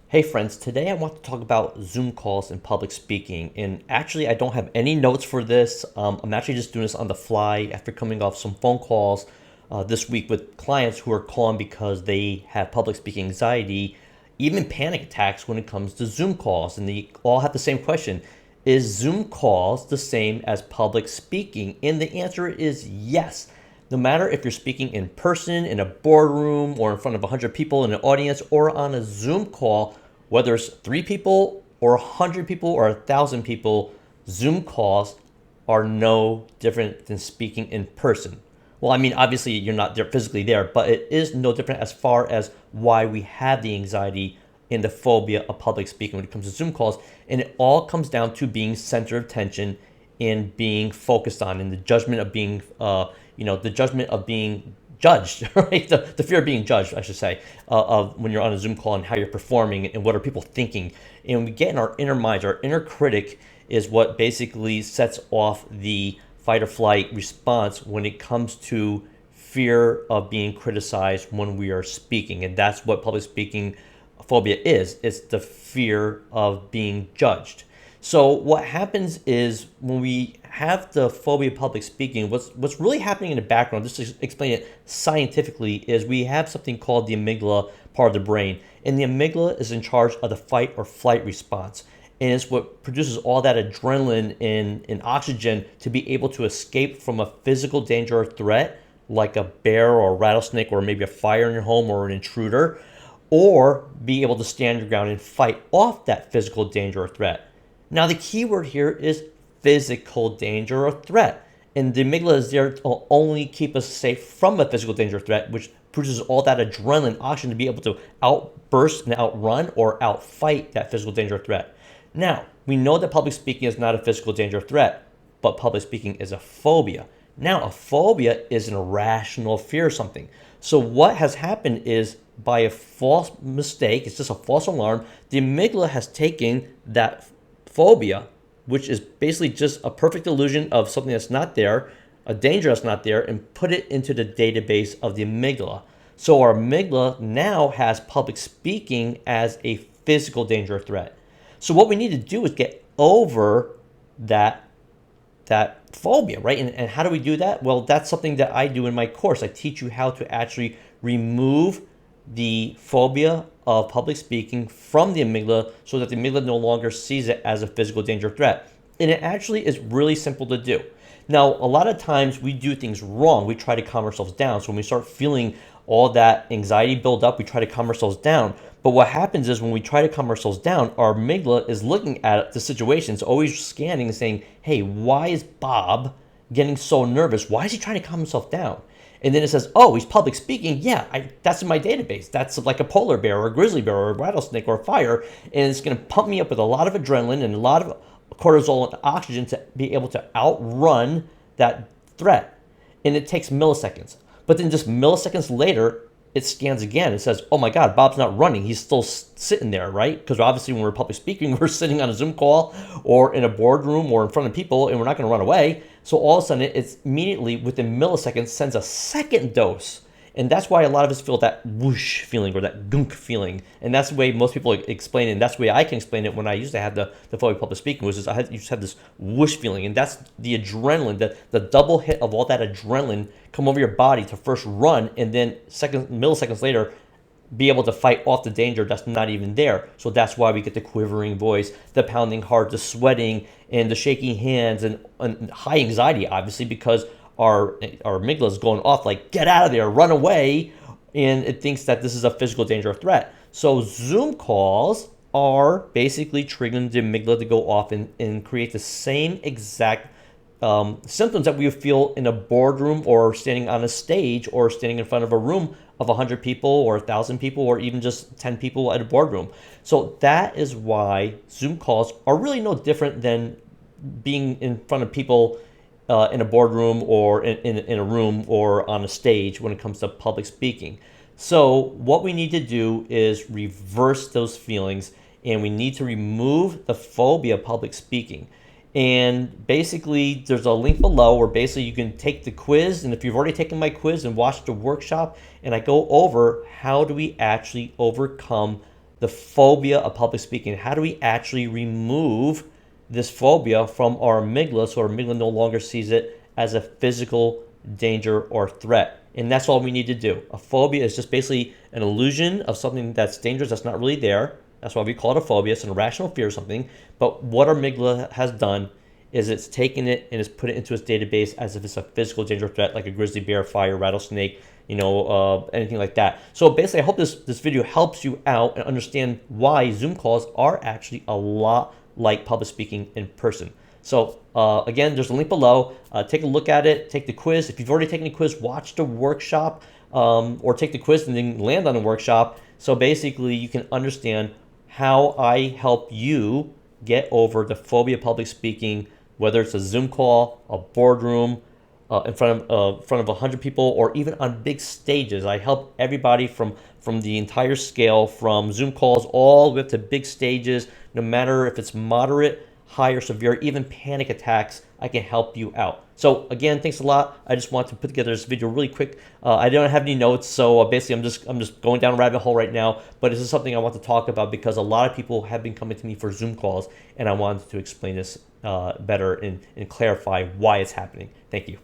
Hey friends, today I want to talk about Zoom calls and public speaking. And actually, I don't have any notes for this. I'm actually just doing this on the fly after coming off some phone calls this week with clients who are calling because they have public speaking anxiety, even panic attacks when it comes to Zoom calls. And they all have the same question. Is Zoom calls the same as public speaking? And the answer is yes. No matter if you're speaking in person, in a boardroom, or in front of 100 people in an audience, or on a Zoom call, whether it's 3 people, or 100 people, or 1,000 people, Zoom calls are no different than speaking in person. Well, I mean, obviously, you're not there physically there, but it is no different as far as why we have the anxiety and the phobia of public speaking when it comes to Zoom calls. And it all comes down to being center of attention and being focused on, and the judgment of being, the judgment of being judged, right? The fear of being judged, I should say, of when you're on a Zoom call and how you're performing and what are people thinking. And we get in our inner minds, our inner critic is what basically sets off the fight or flight response when it comes to fear of being criticized when we are speaking. And that's what public speaking phobia is. It's the fear of being judged. So what happens is when we have the phobia of public speaking, what's really happening in the background, just to explain it scientifically, is we have something called the amygdala part of the brain. And the amygdala is in charge of the fight or flight response. And it's what produces all that adrenaline and oxygen to be able to escape from a physical danger or threat, like a bear or a rattlesnake or maybe a fire in your home or an intruder, or be able to stand your ground and fight off that physical danger or threat. Now, the key word here is physical danger or threat. And the amygdala is there to only keep us safe from a physical danger or threat, which produces all that adrenaline, oxygen to be able to outburst and outrun or outfight that physical danger or threat. Now, we know that public speaking is not a physical danger or threat, but public speaking is a phobia. Now, a phobia is an irrational fear of something. So what has happened is, by a false mistake, it's just a false alarm, the amygdala has taken that phobia, which is basically just a perfect illusion of something that's not there, a danger that's not there, and put it into the database of the amygdala. So our amygdala now has public speaking as a physical danger or threat. So what we need to do is get over that phobia, right? And how do we do that? Well, that's something that I do in my course. I teach you how to actually remove the phobia of public speaking from the amygdala so that the amygdala no longer sees it as a physical danger threat. And it actually is really simple to do. Now, a lot of times we do things wrong. We try to calm ourselves down. So when we start feeling all that anxiety build up, we try to calm ourselves down. But what happens is when we try to calm ourselves down, our amygdala is looking at the situation. It's always scanning and saying, hey, why is Bob getting so nervous? Why is he trying to calm himself down? And then it says, oh, he's public speaking. Yeah, that's in my database. That's like a polar bear or a grizzly bear or a rattlesnake or a fire. And it's going to pump me up with a lot of adrenaline and a lot of cortisol and oxygen to be able to outrun that threat. And it takes milliseconds. But then just milliseconds later, it scans again. It says, oh my God, Bob's not running. He's still sitting there, right? Because obviously when we're public speaking, we're sitting on a Zoom call or in a boardroom or in front of people, and we're not going to run away. So all of a sudden, it's immediately within milliseconds sends a second dose. And that's why a lot of us feel that whoosh feeling or that gunk feeling. And that's the way most people explain it. And that's the way I can explain it when I used to have the phobia of public speaking, was you just have this whoosh feeling. And that's the adrenaline, the double hit of all that adrenaline come over your body to first run, and then milliseconds later, be able to fight off the danger that's not even there. So that's why we get the quivering voice, the pounding heart, the sweating, and the shaking hands, and high anxiety, obviously, because our amygdala is going off like, get out of there, run away, and it thinks that this is a physical danger or threat. So Zoom calls are basically triggering the amygdala to go off and create the same exact symptoms that we would feel in a boardroom or standing on a stage or standing in front of a room of 100 people or 1,000 people or even just 10 people at a boardroom. So that is why Zoom calls are really no different than being in front of people in a boardroom or in a room or on a stage when it comes to public speaking. So what we need to do is reverse those feelings, and we need to remove the phobia of public speaking. And basically, there's a link below where basically you can take the quiz. And if you've already taken my quiz and watched the workshop, and I go over how do we actually overcome the phobia of public speaking. How do we actually remove this phobia from our amygdala so our amygdala no longer sees it as a physical danger or threat? And that's all we need to do. A phobia is just basically an illusion of something that's dangerous, that's not really there. That's why we call it a phobia. It's an irrational fear of something. But what our amygdala has done is it's taken it and it's put it into its database as if it's a physical danger threat, like a grizzly bear, fire, rattlesnake, anything like that. So basically, I hope this video helps you out and understand why Zoom calls are actually a lot like public speaking in person. So again, there's a link below. Take a look at it. Take the quiz. If you've already taken the quiz, watch the workshop, or take the quiz and then land on the workshop. So basically, you can understand how I help you get over the phobia of public speaking, whether it's a Zoom call, a boardroom, in front of 100 people, or even on big stages. I help everybody from the entire scale, from Zoom calls all the way up to big stages. No matter if it's moderate, high, or severe, even panic attacks, I can help you out. So again, thanks a lot. I just want to put together this video really quick. I don't have any notes, so basically I'm just going down a rabbit hole right now. But this is something I want to talk about because a lot of people have been coming to me for Zoom calls, and I wanted to explain this better and clarify why it's happening. Thank you.